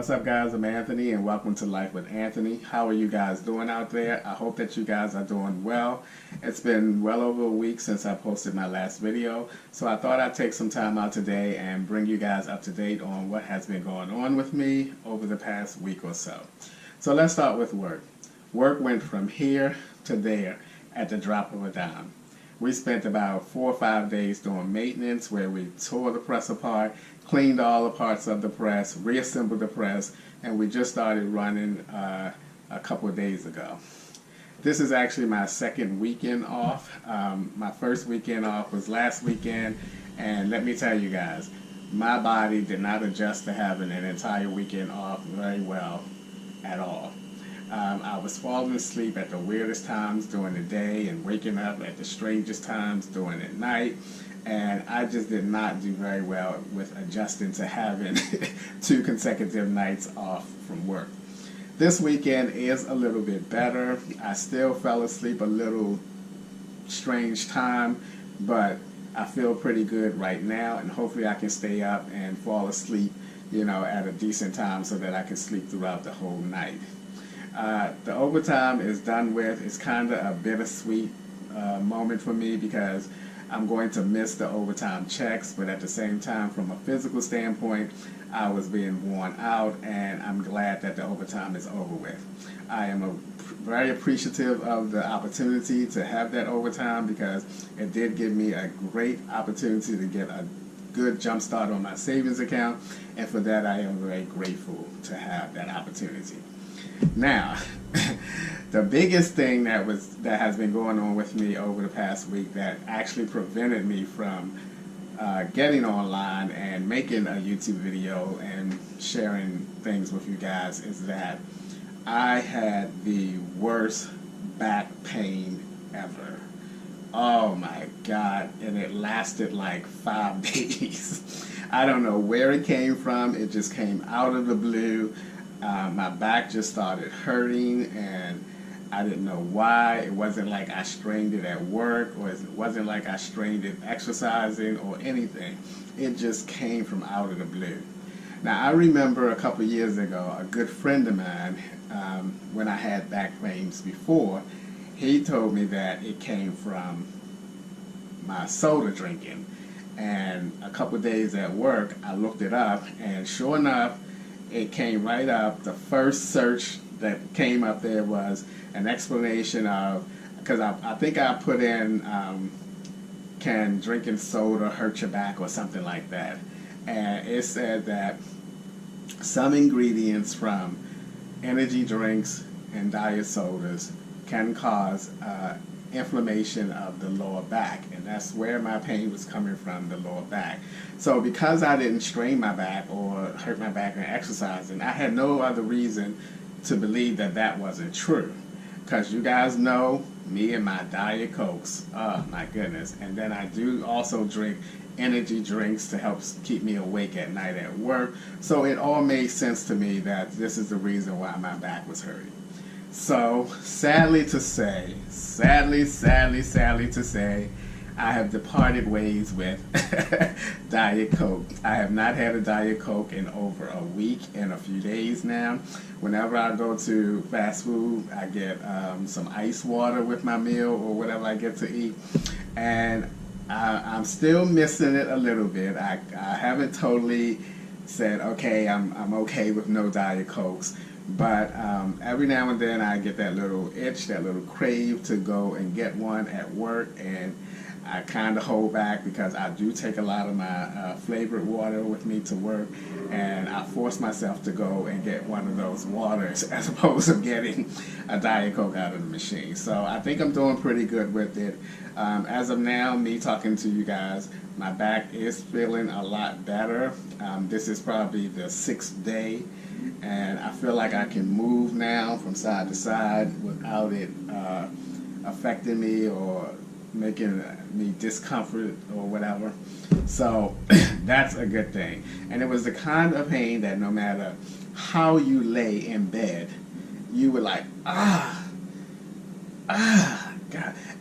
What's up, guys? I'm Anthony, and welcome to Life with Anthony. How are you guys doing out there? I hope that you guys are doing well. It's been well over a week since I posted my last video, so I thought I'd take some time out today and bring you guys up to date on what has been going on with me over the past week or so. So let's start with work. Work went from here to there at the drop of a dime. We spent about 4 or 5 days doing maintenance where we tore the press apart, cleaned all the parts of the press, reassembled the press, and we just started running a couple of days ago. This is actually my second weekend off. My first weekend off was last weekend, and let me tell you guys, my body did not adjust to having an entire weekend off very well at all. I was falling asleep at the weirdest times during the day and waking up at the strangest times during the night, and I just did not do very well with adjusting to having 2 consecutive nights off from work. This weekend is a little bit better. I still fell asleep a little strange time, but I feel pretty good right now, and hopefully I can stay up and fall asleep, at a decent time so that I can sleep throughout the whole night. The overtime is done with. It's kind of a bittersweet moment for me because I'm going to miss the overtime checks, but at the same time, from a physical standpoint, I was being worn out, and I'm glad that the overtime is over with. I am very appreciative of the opportunity to have that overtime because it did give me a great opportunity to get a good jump start on my savings account, and for that I am very grateful to have that opportunity. Now, the biggest thing that has been going on with me over the past week that actually prevented me from getting online and making a YouTube video and sharing things with you guys is that I had the worst back pain ever. Oh my God, and it lasted like 5 days. I don't know where it came from. It just came out of the blue. My back just started hurting, and I didn't know why. It wasn't like I strained it at work, or it wasn't like I strained it exercising or anything. It just came from out of the blue. Now, I remember a couple years ago, a good friend of mine, when I had back pains before, he told me that it came from my soda drinking. And a couple days at work, I looked it up, and sure enough, it came right up. The first search that came up there was an explanation of, because I think I put in, can drinking soda hurt your back or something like that. And it said that some ingredients from energy drinks and diet sodas can cause inflammation of the lower back, and that's where my pain was coming from, the lower back. So because I didn't strain my back or hurt my back in exercising, I had no other reason to believe that that wasn't true, because you guys know me and my Diet Cokes. Oh my goodness. And then I do also drink energy drinks to help keep me awake at night at work. So it all made sense to me that this is the reason why my back was hurting. So, sadly to say, I have departed ways with Diet Coke. I have not had a Diet Coke in over a week and a few days now. Whenever I go to fast food, I get some ice water with my meal or whatever I get to eat. And I'm still missing it a little bit. I haven't totally said, okay, I'm okay with no Diet Cokes. But every now and then I get that little itch, that little crave to go and get one at work, and I kind of hold back because I do take a lot of my flavored water with me to work, and I force myself to go and get one of those waters as opposed to getting a Diet Coke out of the machine. So I think I'm doing pretty good with it. As of now, me talking to you guys, my back is feeling a lot better. This is probably the 6th day. And I feel like I can move now from side to side without it affecting me or making me discomfort or whatever. So that's a good thing. And it was the kind of pain that no matter how you lay in bed, you were like, God.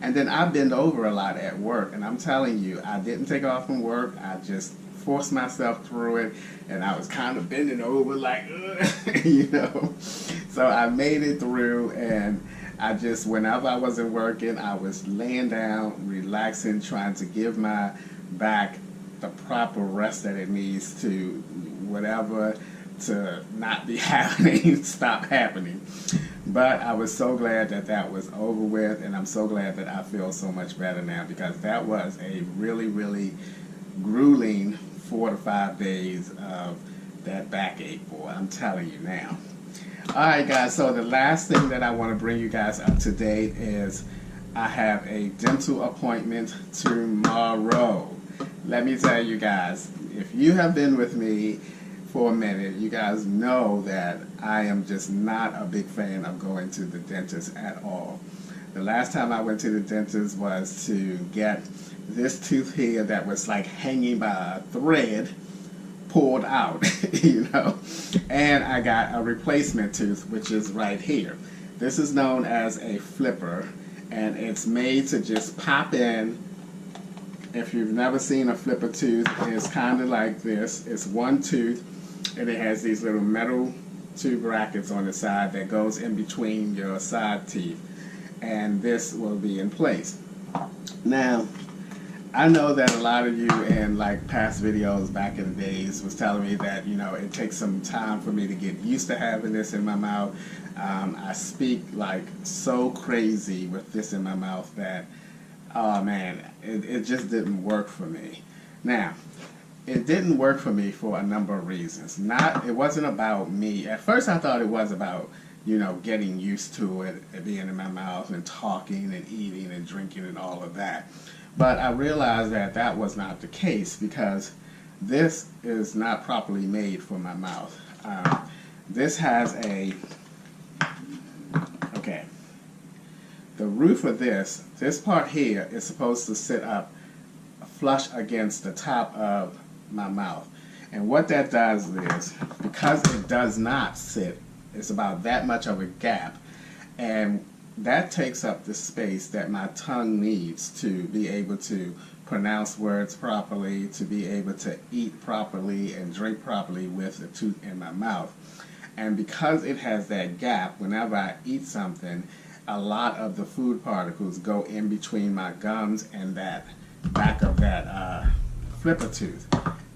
And then I bend over a lot at work, and I'm telling you, I didn't take off from work. I just forced myself through it, and I was kind of bending over like, you know. So I made it through, and I just, whenever I wasn't working, I was laying down, relaxing, trying to give my back the proper rest that it needs to, whatever, to not be happening, stop happening. But I was so glad that that was over with, and I'm so glad that I feel so much better now, because that was a really, really grueling 4 to 5 days of that backache, boy. I'm telling you now. Alright guys, so the last thing that I want to bring you guys up to date is I have a dental appointment tomorrow. Let me tell you guys, if you have been with me for a minute, you guys know that I am just not a big fan of going to the dentist at all. The last time I went to the dentist was to get this tooth here that was like hanging by a thread pulled out, you know, and I got a replacement tooth, which is right here. This is known as a flipper, and it's made to just pop in. If you've never seen a flipper tooth, it's kind of like this. It's one tooth, and it has these little metal tube brackets on the side that goes in between your side teeth, and this will be in place. Now, I know that a lot of you in like past videos back in the days was telling me that, you know, it takes some time for me to get used to having this in my mouth. I speak like so crazy with this in my mouth that, oh man, it just didn't work for me. Now, it didn't work for me for a number of reasons. It wasn't about me. At first I thought it was about, you know, getting used to it being in my mouth and talking and eating and drinking and all of that. But I realized that that was not the case, because this is not properly made for my mouth. This has okay, the roof of this part here is supposed to sit up flush against the top of my mouth. And what that does is, because it does not sit, it's about that much of a gap, and that takes up the space that my tongue needs to be able to pronounce words properly, to be able to eat properly and drink properly with the tooth in my mouth. And because it has that gap, whenever I eat something, a lot of the food particles go in between my gums and that back of that flipper tooth.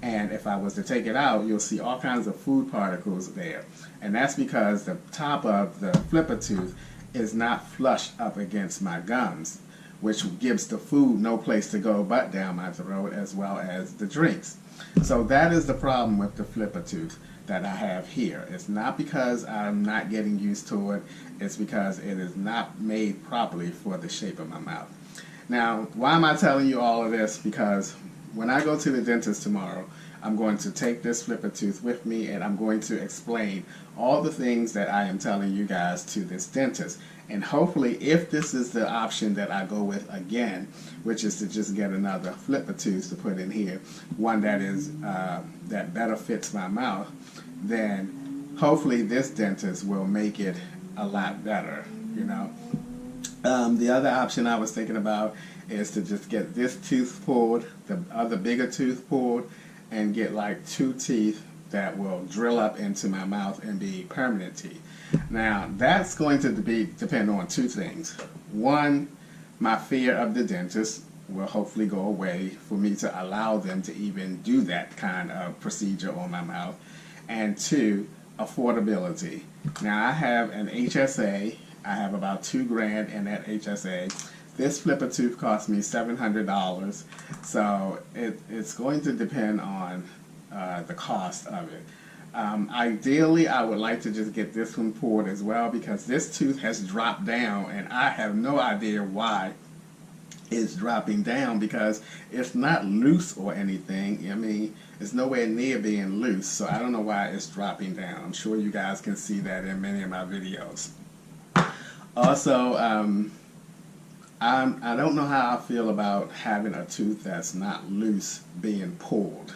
And if I was to take it out, you'll see all kinds of food particles there. And that's because the top of the flipper tooth is not flush up against my gums, which gives the food no place to go but down my throat, as well as the drinks. So that is the problem with the flipper tooth that I have here. It's not because I'm not getting used to it, it's because it is not made properly for the shape of my mouth. Now, why am I telling you all of this? Because when I go to the dentist tomorrow, I'm going to take this flipper tooth with me, and I'm going to explain all the things that I am telling you guys to this dentist. And hopefully, if this is the option that I go with again, which is to just get another flipper tooth to put in here, one that is that better fits my mouth, then hopefully this dentist will make it a lot better, you know. The other option I was thinking about is to just get this tooth pulled, the other bigger tooth pulled, and get like 2 teeth that will drill up into my mouth and be permanent teeth. Now, that's going to depend on 2 things. One, my fear of the dentist will hopefully go away for me to allow them to even do that kind of procedure on my mouth. And 2, affordability. Now, I have an HSA. I have about $2 grand in that HSA. This flipper tooth cost me $700, so it's going to depend on the cost of it. Ideally, I would like to just get this one pulled as well, because this tooth has dropped down, and I have no idea why it's dropping down, because it's not loose or anything. I mean, it's nowhere near being loose, so I don't know why it's dropping down. I'm sure you guys can see that in many of my videos. Also, I don't know how I feel about having a tooth that's not loose being pulled.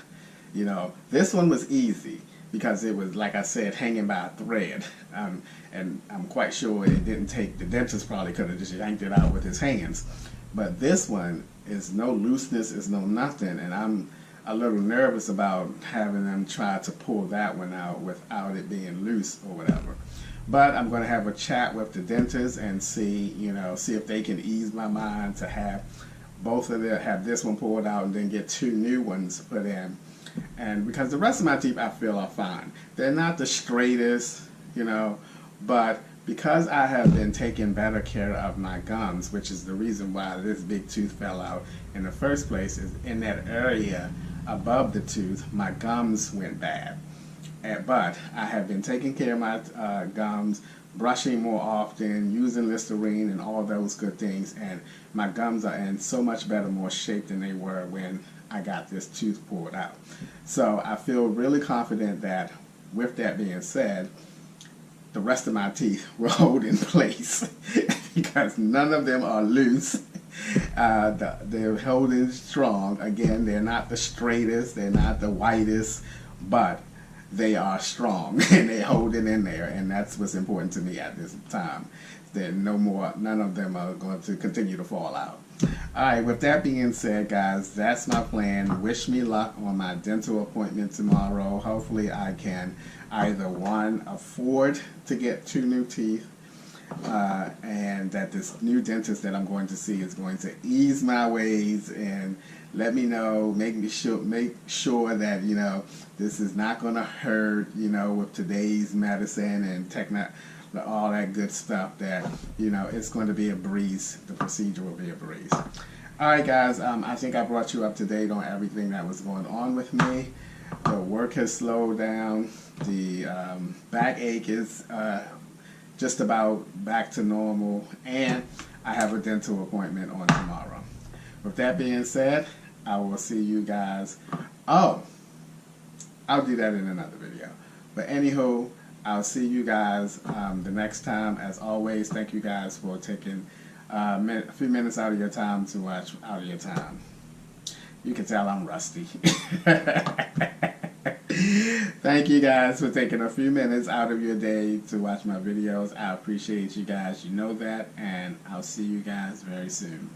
You know, this one was easy because it was, like I said, hanging by a thread. And I'm quite sure it didn't take, the dentist probably could have just yanked it out with his hands. But this one is no looseness, is no nothing, and a little nervous about having them try to pull that one out without it being loose or whatever. But I'm going to have a chat with the dentist and see if they can ease my mind to have both of them, have this one pulled out and then get 2 new ones put in. And because the rest of my teeth I feel are fine. They're not the straightest, but because I have been taking better care of my gums, which is the reason why this big tooth fell out in the first place, is in that area above the tooth, my gums went bad. But I have been taking care of my gums, brushing more often, using Listerine and all those good things, and my gums are in so much better, more shape than they were when I got this tooth pulled out. So I feel really confident that, with that being said, the rest of my teeth will hold in place because none of them are loose. They're holding strong. Again, they're not the straightest, they're not the whitest, but they are strong and they hold it in there, and that's what's important to me at this time. None of them are going to continue to fall out. Alright, with that being said, guys, that's my plan. Wish me luck on my dental appointment tomorrow. Hopefully I can either, one, afford to get 2 new teeth, and that this new dentist that I'm going to see is going to ease my ways and let me know, make sure that, this is not going to hurt, with today's medicine and all that good stuff, that, it's going to be a breeze. The procedure will be a breeze. Alright guys, I think I brought you up to date on everything that was going on with me. The work has slowed down. The backache is just about back to normal, and I have a dental appointment on tomorrow. With that being said, I will see you guys. Oh, I'll do that in another video. But anywho, I'll see you guys the next time. As always, thank you guys for taking a few minutes out of your time to watch Out of Your Time. You can tell I'm rusty. Thank you guys for taking a few minutes out of your day to watch my videos. I appreciate you guys. You know that, and I'll see you guys very soon.